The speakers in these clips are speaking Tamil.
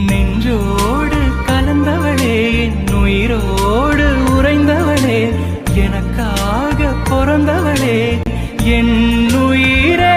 நெஞ்சோடு கலந்தவளே, என் உயிரோடு உறைந்தவளே, எனக்காக பிறந்தவளே, என் உயிரே.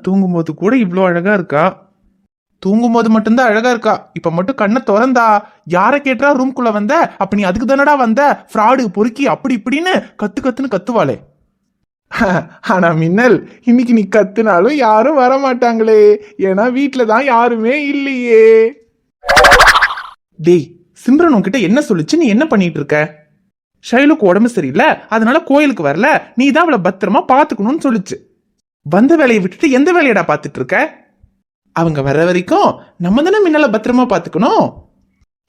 தூங்கும்போது கூட இவ்வளோ அழகா இருக்கா. தூங்கும்போது மட்டும்தான் அழகா இருக்கா. இப்ப மட்டும் கண்ணை திறந்தா யார கேட்டா ரூம்குள்ள வந்த, அப்ப நீ அதுக்கு தானடா வந்த, ஃப்ராடு பொறுக்கி அப்படி இப்படின்னு கத்துன்னு கத்துவாளே. ஆனா மின்னல், இன்னைக்கு நீ கத்துனாலும் யாரும் வர மாட்டாங்களே, ஏன்னா வீட்டுலதான் யாருமே இல்லையே. டேய் சிம்ரன் உன்கிட்ட என்ன சொல்லுச்சு? நீ என்ன பண்ணிட்டு இருக்க? ஷைலுக்கு உடம்பு சரியில்லை, அதனால கோயிலுக்கு வரல, நீ தான் அவளை பத்திரமா பாத்துக்கணும்னு சொல்லுச்சு. வந்த வேலையை விட்டுட்டு எந்த வேலையடா பாத்துட்டு இருக்க? அவங்க வர்ற வரைக்கும் நம்ம தானே மின்னலை பத்திரமா பாத்துக்கணும்.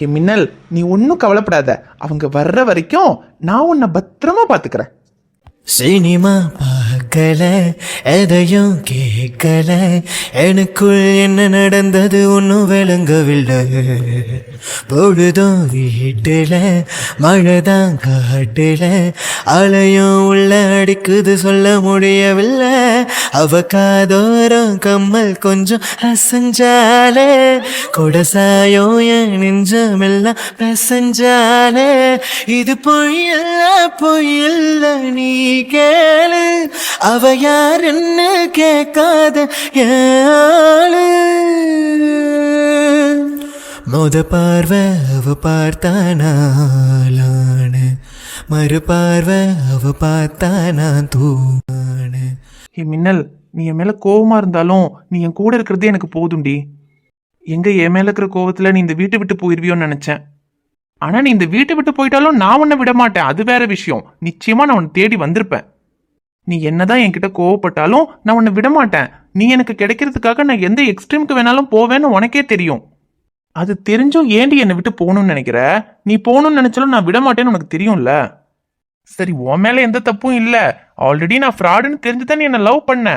ஏ மின்னல், நீ ஒன்னும் கவலைப்படாத, அவங்க வர்ற வரைக்கும் நான் உன்னை பத்திரமா பாத்துக்கிறேன். சினிமா பார்க்கல, எதையும் கேட்கல, எனக்குள் என்ன நடந்தது ஒன்னும் விளங்கவில்லை. பொழுதும் வீட்டுல, மழைதான் காட்டுல, அலையும் உள்ள அடிக்குது சொல்ல முடியவில்லை. அவ காதோரம் கம்மல் கொஞ்சம் அசஞ்சாலே, கொடசாயம் என் நெஞ்சமெல்லாம் பிரசஞ்சாலே. இது பொய்யல்ல பொய்யல்ல நீ கேளு, அவ யாருன்னு கேட்காத ஏழு. மொத பார்வை அவ பார்த்தானாலானு, மறு பார்வை அவ பார்த்தானா தூணு. ஏ மின்னல், நீ என் மேல கோவமா இருந்தாலும் நீ என் கூட இருக்கிறதே எனக்கு போதும்டி. எங்க என் மேல இருக்கிற கோவத்துல நீ இந்த வீட்டை விட்டு போயிருவியோன்னு நினைச்சேன். ஆனா நீ இந்த வீட்டை விட்டு போயிட்டாலும் நான் உன்னை விட மாட்டேன், அது வேற விஷயம். நிச்சயமா நான் உன்னை தேடி வந்திருப்பேன். நீ என்னதான் என்கிட்ட கோவப்பட்டாலும் நான் உன்னை விட மாட்டேன். நீ எனக்கு கிடைக்கிறதுக்காக நான் எந்த எக்ஸ்ட்ரீமுக்கு வேணாலும் போவேன்னு உனக்கே தெரியும். அது தெரிஞ்சும் ஏண்டி என்னை விட்டு போகணும்னு நினைக்கிற? நீ போகணும்னு நினைச்சாலும் நான் விட மாட்டேன்னு உனக்கு தெரியும்ல. சரி, உன் மேல எந்த தப்பும் இல்ல. ஆல்ரெடி நான் ஃப்ராடுன்னு தெரிஞ்சுதான் நீ என்ன லவ் பண்ண.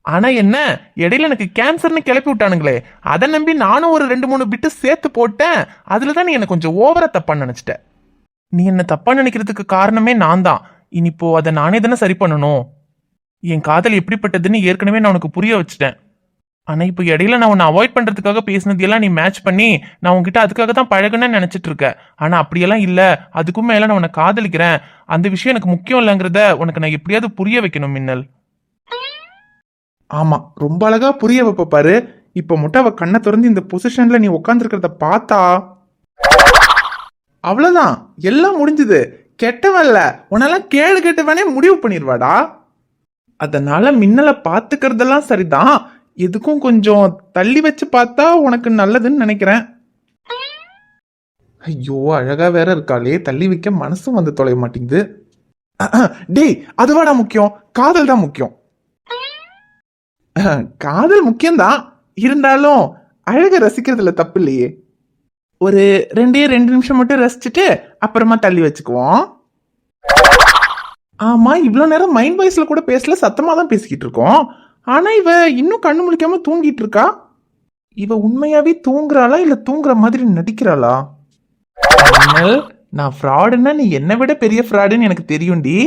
ஆனா என்ன, இடையில எனக்கு கேன்சர்னு கிளப்பி விட்டானுங்களே, அதை நம்பி நானும் ஒரு 2-3 பிட்டு சேர்த்து போட்டேன். அதுலதான் நீ என்ன கொஞ்சம் ஓவரா தப்பா நினைச்சிட்ட. நீ என்ன தப்பா நினைக்கிறதுக்கு காரணமே நான் தான். இனிப்போ அதை நானே தானே சரி பண்ணணும். என் காதல் எப்படிப்பட்டதுன்னு ஏற்கனவே நான் உனக்கு புரிய வச்சுட்டேன். ஆனா இப்போ இடையில நான் உன்னை அவாய்ட் பண்றதுக்காக பேசினதையெல்லாம் நீ மேட்ச் பண்ணி நான் உன்கிட்ட அதுக்காக தான் பழகுன்னு நினைச்சிட்டு இருக்க. ஆனா அப்படியெல்லாம் இல்ல, அதுக்கும் மேல நான் உன்னை காதலிக்கிறேன். அந்த விஷயம் எனக்கு முக்கியம் இல்லைங்கிறத உனக்கு நான் எப்படியாவது புரிய வைக்கணும் மின்னல். ஆமா, ரொம்ப அழகா புரிய வைப்ப பாரு. இப்ப மட்டும் அவ கண்ணை திறந்து இந்த பொசிஷன்ல நீ உட்காந்துருக்கிறத பார்த்தா அவ்வளவுதான், எல்லாம் முடிஞ்சது. கெட்டவன்ல உன்னெல்லாம் கேடு கெட்டவனே முடிவு பண்ணிடுவாடா. அதனால மின்னலை பாத்துக்கிறதெல்லாம் சரிதான், எதுக்கும் கொஞ்சம் தள்ளி வச்சு பார்த்தா உனக்கு நல்லதுன்னு நினைக்கிறேன். ஐயோ, அழகா வேற இருக்காளே, தள்ளி வைக்க மனசும் வந்து தொலைய மாட்டேங்குது. டேய், அதுவாடா முக்கியம், காதல் தான் முக்கியம். காதல் முக்கியம்தான், இருந்தாலும் அழக ரசிக்கிறதுல தப்பு இல்லையே. ஒரு 2 நிமிஷம் மட்டும் ரசிச்சுட்டு அப்புறமா தள்ளி வச்சுக்குவோம். ஆமா, இவ்வளவு நேரம் மைண்ட் வாய்ஸ்ல கூட பேசல, சத்தமா தான் பேசிக்கிட்டு இருக்கோம். ஆனா இவ இன்னும் கண்ணு முழிக்காம தூங்கிட்டு இருக்கா. இவ உண்மையாவே தூங்குறாளா இல்ல தூங்குற மாதிரி நடிக்கிறாளா? நான் ஃப்ராடுன்னா நீ என்னை விட பெரிய ஃப்ராடுன்னு எனக்கு தெரியும்டி.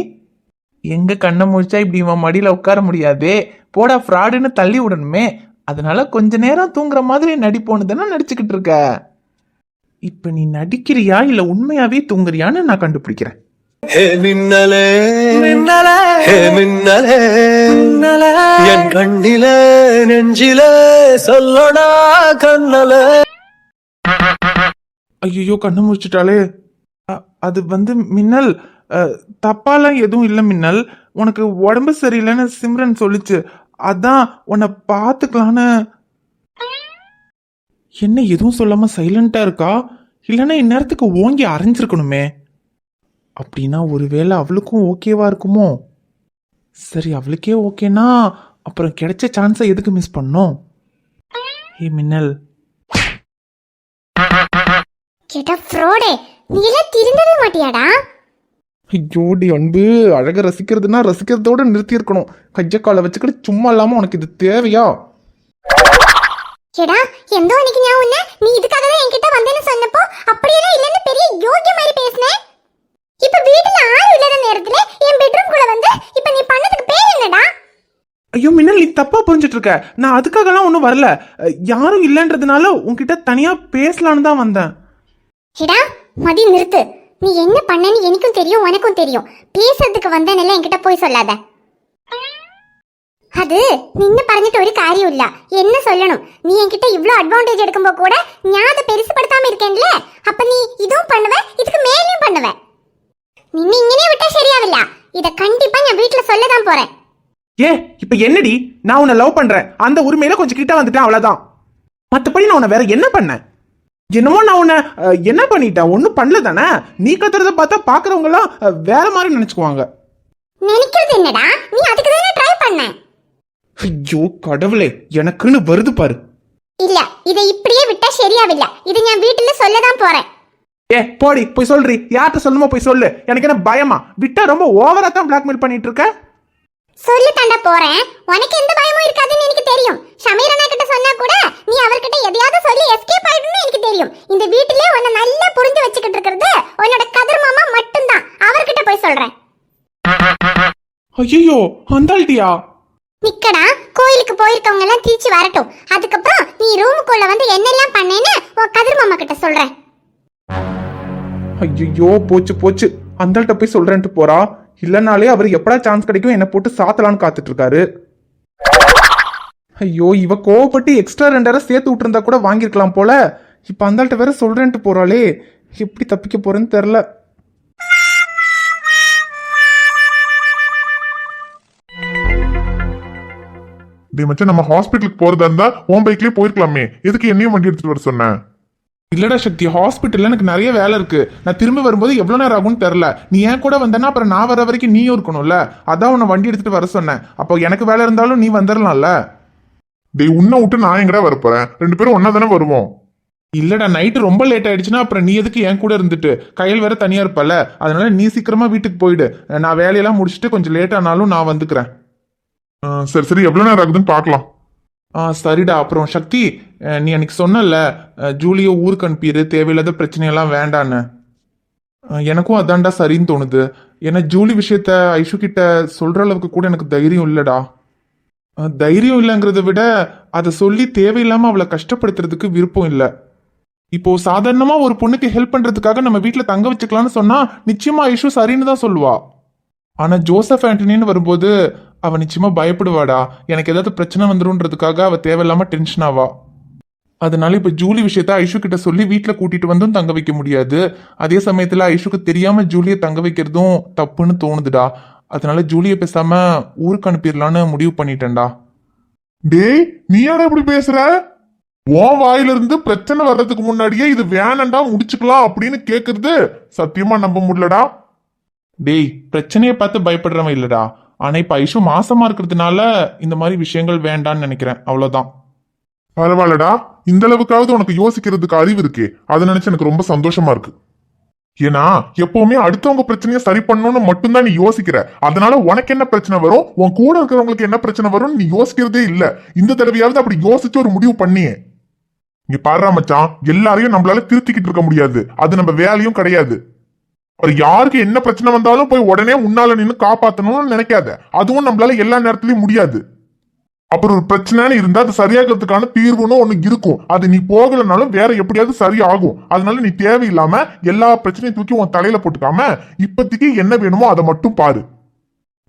எங்க கண்ணை முழிச்சா இப்படி இவன் மடியில உட்கார முடியாதே, போடா ஃப்ராடுன்னு தள்ளி விடணுமே. அதனால கொஞ்ச நேரம் தூங்குற மாதிரி நடிப்போன்னு தானே நடிச்சுக்கிட்டு இருக்க. இப்ப நீ நடிக்கிறியா இல்ல உண்மையாவே தூங்குறியான்னு நான் கண்டுபிடிக்கிறேன். மின்னலே மின்னலே மின்னலே மின்னலே என் கண்ணில நெஞ்சில சொல்லடா கண்ணல. ஐயோ, கண்ணு முடிச்சுட்டாலே. அது மின்னல், தப்பாலாம் எதுவும் இல்லை மின்னல். உனக்கு உடம்பு சரியில்லைன்னு சிம்ரன் சொல்லிச்சு, அதான் உன்னை பாத்துக்கலான்னு. என்ன எதுவும் சொல்லாம சைலண்டா இருக்கா? இல்லைன்னா இந்நேரத்துக்கு ஓங்கி அரைஞ்சிருக்கணுமே. அப்படின்னா ஒருவேளை அவளுக்கும் ஓகேவா இருக்குமோ? சரி, அவளுக்கே ஓகேனா அப்புறம் கிடைச்ச சான்ஸை எதுக்கு மிஸ் பண்ணோம்? ஏ மின்னல், கேட்டா ஃப்ராடே, நீ எல்லாம் திருந்தவே மாட்டியாடா? ஜோடி அன்பு, அழக ரசிக்கிறதுனா ரசிக்கிறதோட நிறுத்தி இருக்கணும். கைய காலை வச்சுக்கிட்டு சும்மா இல்லாம உனக்கு இது தேவையா? ஏடா, எந்தோ அன்னைக்கு நான் உன்னை நீ இதுக்காக தான் என்கிட்ட வந்தேன்னு சொன்னப்போ அப்படியெல்லாம் இல்லைன்னு பெரிய யோகிய மாதிரி பேசினேன். இப்ப வீட்டுல ஆறு இல்லாத நேரத்துல என் பெட்ரூம் குள்ள வந்து ஐயோ மின்னல், நீ தப்பா புரிஞ்சிட்டு இருக்க. நான் அதுக்காகலாம் ஒன்றும் வரல. யாரும் இல்லைன்றதுனால உன்கிட்ட தனியா பேசலான்னு தான் வந்தேன். ஹிடா, மதி நிறுத்து. நீ என்ன பண்ணன்னு எனக்கும் தெரியும், உனக்கும் தெரியும். பேசுறதுக்கு வந்தேன்னு என்கிட்ட போய் சொல்லாத. அது நின்னு പറഞ്ഞിട്ട് ஒரு காரியம் இல்ல. என்ன சொல்லணும்? நீ என்கிட்ட இவ்ளோ அட்வான்டேஜ் எடுக்கும்போ கூட நான் அதை பெருசுபடுத்தாம இருக்கேன்ல. அப்ப நீ இதுவும் பண்ணுவ, இதுக்கு மேலேயும் பண்ணுவ. நின்னு இங்கனே விட்டா சரியாவில்ல. இத கண்டிப்பா நான் வீட்ல சொல்லதான் போறேன். ஏ இப்ப என்னடி, நான் உன்னை லவ் பண்றேன் அந்த உரிமையில கொஞ்சம் கிட்ட வந்துட்டேன், அவ்வளவுதான். மத்தபடி நான் உன்னை வேற என்ன பண்ணேன்? என்னமோ நான் உன்னை என்ன பண்ணிட்டேன்? ஒன்னும் பண்ணல தானே. நீ கத்துறத பார்த்தா பாக்குறவங்க எல்லாம் வேற மாதிரி நினைச்சுக்குவாங்க. நினைக்கிறது என்னடா? நீ அதுக்கு தானே ட்ரை பண்ண. ஐயோ கடவுளே, எனக்குன்னு வருது பாரு. இல்ல, இதை இப்படியே விட்டா சரியாவில்ல. இதை நான் வீட்டுல சொல்லதான் போறேன். ஏ போடி, போய் சொல்றி. யார்கிட்ட சொல்லணுமோ போய் சொல்லு. எனக்கு என்ன பயமா? விட்டா ரொம்ப ஓவரா தான் பிளாக்மெயில் பண்ணிட்டு இருக்க. சொல்லு தாண்டா போறேன். உனக்கு எந்த பயமும் இருக்காதுன்னு எனக்கு தெரியும். ஷமீரனா கிட்ட சொன்னா கூட நீ அவர்கிட்ட எதையாவது சொல்லி எஸ்கேப் ஆயிடுன்னு எனக்கு தெரியும். இந்த வீட்டிலே உன்னை நல்லா புரிஞ்சு வச்சுக்கிட்டு இருக்கிறது உன்னோட கதிர் மாமா மட்டும்தான். அவர்கிட்ட போய் சொல்றேன். ஐயோ அந்தாள்டியா? நிக்கடா, கோயிலுக்கு போயிருக்கவங்க எல்லாம் திருச்சி வரட்டும். அதுக்கப்புறம் நீ ரூமுக்குள்ள வந்து என்னெல்லாம் பண்ணேன்னு உன் கதிர் மாமா கிட்ட சொல்றேன். ஐயோ போச்சு போச்சு. அந்தாள்கிட்ட போய் சொல்றேன்ட்டு போறா. இல்லனாலே அவர் எப்படா சான்ஸ் கிடைக்கும் என்ன போட்டு சாத்தலான்னு காத்துட்டு இருக்காரு. ஐயோ இவ கோவப்பட்டு எக்ஸ்ட்ரா 2 சேர்த்து விட்டுருந்தா கூட வாங்கிருக்கலாம் போல. இப்ப அந்தாள்கிட்ட வேற சொல்றேன்ட்டு போறாளே, எப்படி தப்பிக்க போறேன்னு தெரியல. டேய் மச்சான், நம்ம ஹாஸ்பிட்டலுக்கு போறதா இருந்தா உன் பைக்லயே போயிருக்கலாமே. எதுக்கு என்னையும் வண்டி எடுத்துட்டு வர சொன்ன? இல்லடா சக்தி, ஹாஸ்பிட்டல்ல எனக்கு நிறைய வேலை இருக்கு. நான் திரும்ப வரும்போது எவ்வளவு நேரம் ஆகும்னு தெரியல. நீ ஏன் கூட வந்தனா அப்புறம் நான் வர வரைக்கும் நீயும் இருக்கணும்ல. அதான் உன்னை வண்டி எடுத்துட்டு வர சொன்னேன். அப்போ எனக்கு வேலை இருந்தாலும் நீ வந்துடலாம்ல. டேய் உன்னை விட்டு நான் எங்கடா வரப்போறேன்? 2 பேரும் ஒன்னா தானே வருவோம். இல்லடா, நைட்டு ரொம்ப லேட் ஆயிடுச்சுன்னா அப்புறம் நீ எதுக்கு என் கூட இருந்துட்டு? கையில் வேற தனியா இருப்பல. அதனால நீ சீக்கிரமா வீட்டுக்கு போயிடு. நான் வேலையெல்லாம் முடிச்சுட்டு கொஞ்சம் லேட் ஆனாலும் நான் வந்துக்கிறேன். சரி சரி, எவ்வளவு நேரம் ஆகுதுன்னு பாக்கலாம். சரிடா. அப்புறம் சக்தி, நீ அன்னைக்கு சொன்னல ஜூலியோ ஊருக்கு அனுப்பிடு, தேவையில்லாத பிரச்சனையெல்லாம் வேண்டான்னு. எனக்கும் அதான்டா சரின்னு தோணுது. ஏன்னா ஜூலி விஷயத்த ஐஷு கிட்ட சொல்ற அளவுக்கு கூட எனக்கு தைரியம் இல்லடா. தைரியம் இல்லைங்கிறத விட அதை சொல்லி தேவையில்லாம அவளை கஷ்டப்படுத்துறதுக்கு விருப்பம் இல்லை. இப்போ சாதாரணமா ஒரு பொண்ணுக்கு ஹெல்ப் பண்றதுக்காக நம்ம வீட்டுல தங்க வச்சுக்கலாம்னு சொன்னா நிச்சயமா ஐஷு சரின்னு தான் சொல்லுவா. ஆனா ஜோசப் ஆண்டனின்னு வரும்போது அவ நிச்சயமா பயப்படுவாடா. எனக்கு ஏதாவது பிரச்சனை வந்துரும்ன்றதுக்காக அவ தேவையில்லாம டென்ஷன் ஆவா. அதனால இப்ப ஜூலி விஷயத்த ஐஷு கிட்ட சொல்லி வீட்டுல கூட்டிட்டு வந்தும் தங்க வைக்க முடியாது. அதே சமயத்துல ஐஷுக்கு தெரியாம ஜூலிய தங்க வைக்கிறதும் தப்புன்னு தோணுதுடா. அதனால ஜூலிய பேசாம ஊருக்கு அனுப்பிடலான்னு முடிவு பண்ணிட்டேன்டா. டேய் நீ யாரா இப்படி பேசுற? உன் வாயில இருந்து பிரச்சனை வர்றதுக்கு முன்னாடியே இது வேணண்டா முடிச்சுக்கலாம் அப்படின்னு கேக்குறது சத்தியமா நம்ப முடியலடா. டேய் பிரச்சனையை பார்த்து பயப்படுறவன் இல்லடா. ஆனா இப்ப ஐஷு மாசமா இருக்கிறதுனால இந்த மாதிரி விஷயங்கள் வேண்டான்னு நினைக்கிறேன், அவ்வளவுதான். பரவாயில்லடா, இந்த அளவுக்காவது உனக்கு யோசிக்கிறதுக்கு அறிவு இருக்கே, அதை நினைச்சு எனக்கு ரொம்ப சந்தோஷமா இருக்கு. ஏன்னா எப்பவுமே அடுத்தவங்க பிரச்சனையை சரி பண்ணணும்னு மட்டும்தான் நீ யோசிக்கிற. அதனால உனக்கு என்ன பிரச்சனை வரும், உன் கூட இருக்கிறவங்களுக்கு என்ன பிரச்சனை வரும் நீ யோசிக்கிறதே இல்ல. இந்த தடவையாவது அப்படி யோசிச்சு ஒரு முடிவு பண்ணியே. இங்க பாடுறா மச்சான், எல்லாரையும் நம்மளால திருத்திக்கிட்டு இருக்க முடியாது. அது நம்ம வேலையும் கிடையாது. யாருக்கு என்ன பிரச்சனை வந்தாலும் போய் உடனே முன்னால நின்று காப்பாத்தணும்னு நினைக்காத. அதுவும் நம்மளால எல்லா நேரத்திலயும் முடியாது. அப்புறம் ஒரு பிரச்சனைன்னு இருந்தா அது சரியாகிறதுக்கான தீர்வுன்னு ஒண்ணு இருக்கும். அது நீ போகலனாலும் வேற எப்படியாவது சரியாகும். அதனால நீ தேவையில்லாம எல்லா பிரச்சனையும் தூக்கி உன் தலையில போட்டுக்காம இப்பத்திக்கு என்ன வேணுமோ அதை மட்டும் பாரு.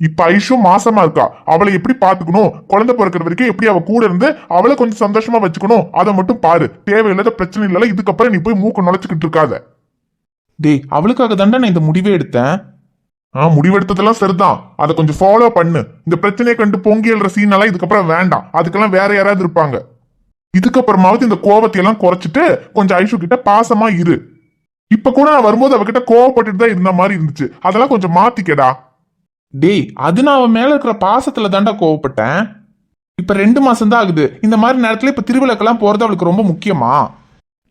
இப்ப ஐஷு மாசமா இருக்கா, அவளை எப்படி பாத்துக்கணும், குழந்தை பிறக்கிற வரைக்கும் எப்படி அவ கூட இருந்து அவளை கொஞ்சம் சந்தோஷமா வச்சுக்கணும், அதை மட்டும் பாரு. தேவையில்லாத பிரச்சனை இல்ல. இதுக்கப்புறம் நீ போய் மூக்க நுழைச்சுக்கிட்டு இருக்காத. டேய் அவளுக்காக தாண்டா நான் இந்த முடிவே எடுத்தேன். முடிவெடுத்ததெல்லாம் சரிதான், அதை கொஞ்சம் ஃபாலோ பண்ணு. இந்த பிரச்சனையை கண்டு பொங்கி எழுற சீன் எல்லாம் இதுக்கப்புறம் வேண்டாம். அதுக்கெல்லாம் வேற யாராவது இருப்பாங்க. இதுக்கப்புறமாவது இந்த கோபத்தை எல்லாம் குறைச்சிட்டு கொஞ்சம் ஐஷு கிட்ட பாசமா இரு. இப்ப கூட நான் வரும்போது அவகிட்ட கோவப்பட்டுட்டு தான் இருந்த மாதிரி இருந்துச்சு. அதெல்லாம் கொஞ்சம் மாத்திக்கடா. டேய் அது நான் அவன் மேல இருக்கிற பாசத்துல தாண்டா கோவப்பட்டேன். இப்ப 2 மாசம் தான் ஆகுது. இந்த மாதிரி நேரத்துல இப்ப திருவிழாக்கெல்லாம் போறது அவளுக்கு ரொம்ப முக்கியமா?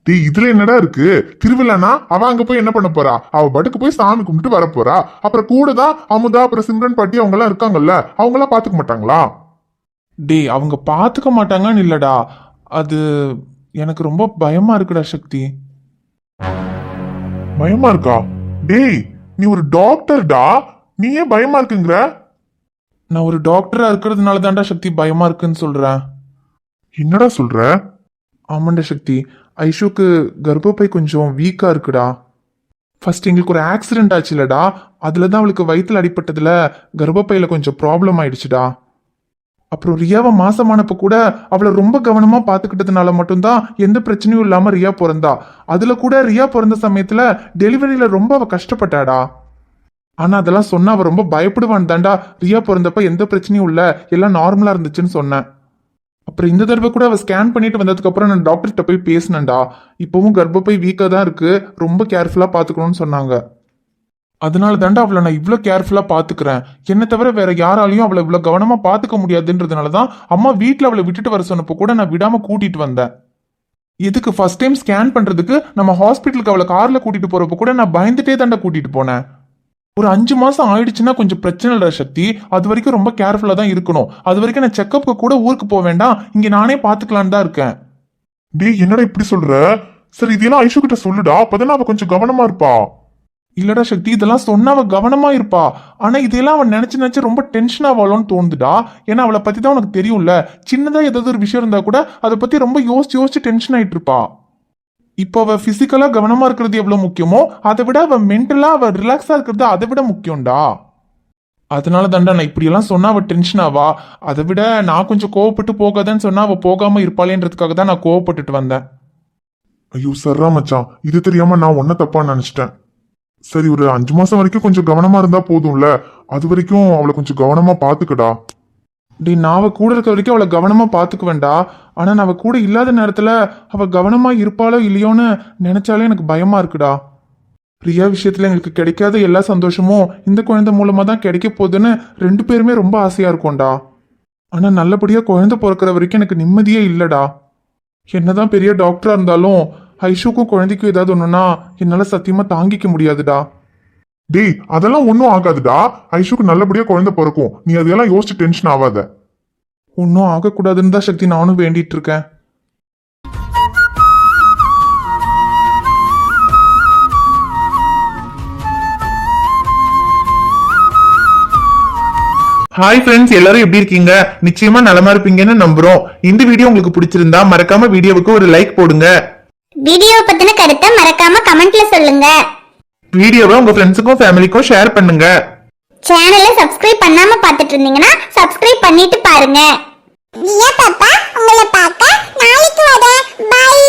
டேய் இதுல என்னடா இருக்கு? திருவிழானா அவ அங்க போய் என்ன பண்ண போறா? அவ பட்டுக்கு போய் சாமி கும்பிட்டு வர போறா. அப்புறம் கூட தான் அமுதா அப்புறம் சிம்ரன் பாட்டி அவங்க எல்லாம் இருக்காங்கல்ல, அவங்க எல்லாம் பாத்துக்க மாட்டாங்களா? டேய் அவங்க பாத்துக்க மாட்டாங்கன்னு இல்லடா, அது எனக்கு ரொம்ப பயமா இருக்குடா சக்தி. பயமா இருக்கா? டேய் நீ ஒரு டாக்டர்டா, நீ ஏன் பயமா இருக்குங்கிற? நான் ஒரு டாக்டரா இருக்கிறதுனால தான்டா சக்தி பயமா இருக்குன்னு சொல்றேன். என்னடா சொல்ற? ஆமாண்டா சக்தி, ஐஷுக்கு கர்ப்பப்பை கொஞ்சம் வீக்கா இருக்குடா. ஃபர்ஸ்ட் எங்களுக்கு ஒரு ஆக்சிடென்ட் ஆச்சுலடா, அதுல தான் அவளுக்கு வயித்துல அடிபட்டதுல கர்ப்பப்பையில கொஞ்சம் ப்ராப்ளம் ஆயிடுச்சுடா. அப்புறம் ரியாவை மாசமானப்ப கூட அவளை ரொம்ப கவனமா பாத்துக்கிட்டதுனால மட்டும்தான் எந்த பிரச்சனையும் இல்லாம ரியா பிறந்தா. அதுல கூட ரியா பிறந்த சமயத்துல டெலிவரியில ரொம்ப அவ கஷ்டப்பட்டாடா. ஆனா அதெல்லாம் சொன்னா அவ ரொம்ப பயப்படுவான் தாண்டா. ரியா பிறந்தப்ப எந்த பிரச்சனையும் இல்ல, எல்லாம் நார்மலா இருந்துச்சுன்னு சொன்னேன். அப்புறம் இந்த தடவை கூட அவ ஸ்கேன் பண்ணிட்டு வந்ததுக்கு அப்புறம் நான் டாக்டர்கிட்ட போய் பேசினேன்டா. இப்பவும் கர்ப்பப்பை வீக்கா தான் இருக்கு, ரொம்ப கேர்ஃபுல்லா பாத்துக்கணும்னு சொன்னாங்க. அதனால தாண்டா அவளை நான் இவ்வளோ கேர்ஃபுல்லா பாத்துக்கிறேன். என்ன தவிர வேற யாராலையும் அவளை இவ்வளவு கவனமா பாத்துக்க முடியாதுன்றதுனாலதான் அம்மா வீட்டுல அவளை விட்டுட்டு வர சொன்னப்போ கூட நான் விடாம கூட்டிட்டு வந்தேன். இதுக்கு ஃபர்ஸ்ட் டைம் ஸ்கேன் பண்றதுக்கு நம்ம ஹாஸ்பிட்டலுக்கு அவளை கார்ல கூட்டிட்டு போறப்ப கூட நான் பயந்துட்டே தாண்டா கூட்டிட்டு போனேன். ஒரு 5 மாசம் ஆயிடுச்சுன்னா கொஞ்சம் பிரச்சனை இல்ல சக்தி, அது வரைக்கும் ரொம்ப கேர்ஃபுல்லா தான் இருக்கணும். அது வரைக்கும் நான் செக்கப்புக்கு கூட ஊருக்கு போக வேண்டாம், இங்க நானே பாத்துக்கலான்னு தான் இருக்கேன். டேய் என்னடா இப்படி சொல்ற? சரி இதெல்லாம் ஐஷு கிட்ட சொல்லுடா, அப்பதானே அவ கொஞ்சம் கவனமா இருப்பா. இல்லடா சக்தி, இதெல்லாம் சொன்னா அவ கவனமா இருப்பா. ஆனா இதெல்லாம் அவன் நினைச்சு நினைச்சு ரொம்ப டென்ஷன் ஆவாளோன்னு தோணுதுடா. ஏன்னா அவளை பத்தி தான் உனக்கு தெரியும்ல, சின்னதா ஏதாவது ஒரு விஷயம் இருந்தா கூட அதை பத்தி ரொம்ப யோசிச்சு டென்ஷன் ஆயிட்டு இருப்பா. இப்போ அவ பிசிக்கலா கவனமா இருக்கிறது எவ்வளவு முக்கியமோ அதை விட அவ மென்டலா அவ ரிலாக்ஸா இருக்கிறது அதை விட முக்கியம்டா. அதனால தாண்டா நான் இப்படி எல்லாம் சொன்னா அவ டென்ஷன் ஆவா. அதை விட நான் கொஞ்சம் கோவப்பட்டு போகாதன்னு சொன்னா அவ போகாம இருப்பாளேன்றதுக்காக தான் நான் கோவப்பட்டுட்டு வந்தேன். ஐயோ சர்ரா மச்சான், இது தெரியாம நான் ஒன்ன தப்பா நினைச்சிட்டேன். சரி ஒரு 5 மாசம் வரைக்கும் கொஞ்சம் கவனமா இருந்தா போதும்ல, அது வரைக்கும் அவளை கொஞ்சம் கவனமா பாத்துக்கடா. டே நான் அவ கூட இருக்க வரைக்கும் அவளை கவனமா பாத்துக்குவேன்டா. ஆனா நான் அவ கூட இல்லாத நேரத்துல அவ கவனமா இருப்பாளோ இல்லையோன்னு நினைச்சாலே எனக்கு பயமா இருக்குடா. ரியா விஷயத்துல எங்களுக்கு கிடைக்காத எல்லா சந்தோஷமும் இந்த குழந்தை மூலமா தான் கிடைக்க போகுதுன்னு 2 பேருமே ரொம்ப ஆசையா இருக்கோம்டா. ஆனா நல்லபடியா குழந்தை பிறக்கிற வரைக்கும் எனக்கு நிம்மதியே இல்லடா. என்னதான் பெரிய டாக்டரா இருந்தாலும் ஐஷுக்கும் குழந்தைக்கும் ஏதாவது ஒண்ணுன்னா என்னால சத்தியமா தாங்கிக்க முடியாதுடா. டேய் அதெல்லாம் ஒன்னும் ஆகாதுடா, ஐஷுக்கு நல்லபடியா குழந்தை பிறக்கும், நீ அதெல்லாம் யோசிச்சு டென்ஷன் ஆகாத. ஒன்னும் ஆகக்கூடாதுன்னு தான் சக்தி நானும் வேண்டிட்டு இருக்கேன். ஹாய் ஃப்ரெண்ட்ஸ், எல்லாரும் எப்படி இருக்கீங்க? நிச்சயமா நலமா இருப்பீங்கன்னு நம்புறோம். இந்த வீடியோ உங்களுக்கு பிடிச்சிருந்தா மறக்காம வீடியோவுக்கு ஒரு லைக் போடுங்க. வீடியோ பத்தின கருத்தை மறக்காம கமெண்ட்ல சொல்லுங்க. வீடியோவை உங்க ஃப்ரெண்ட்ஸுக்கும் ஃபேமிலிக்கும் ஷேர் பண்ணுங்க. சேனலை சப்ஸ்கிரைப் பண்ணாம பார்த்துட்டு இருந்தீங்கன்னா சப்ஸ்கிரைப் பண்ணிட்டு பாருங்க. பாப்பா உங்களை பார்க்க நாளைக்கு வரேன். பை.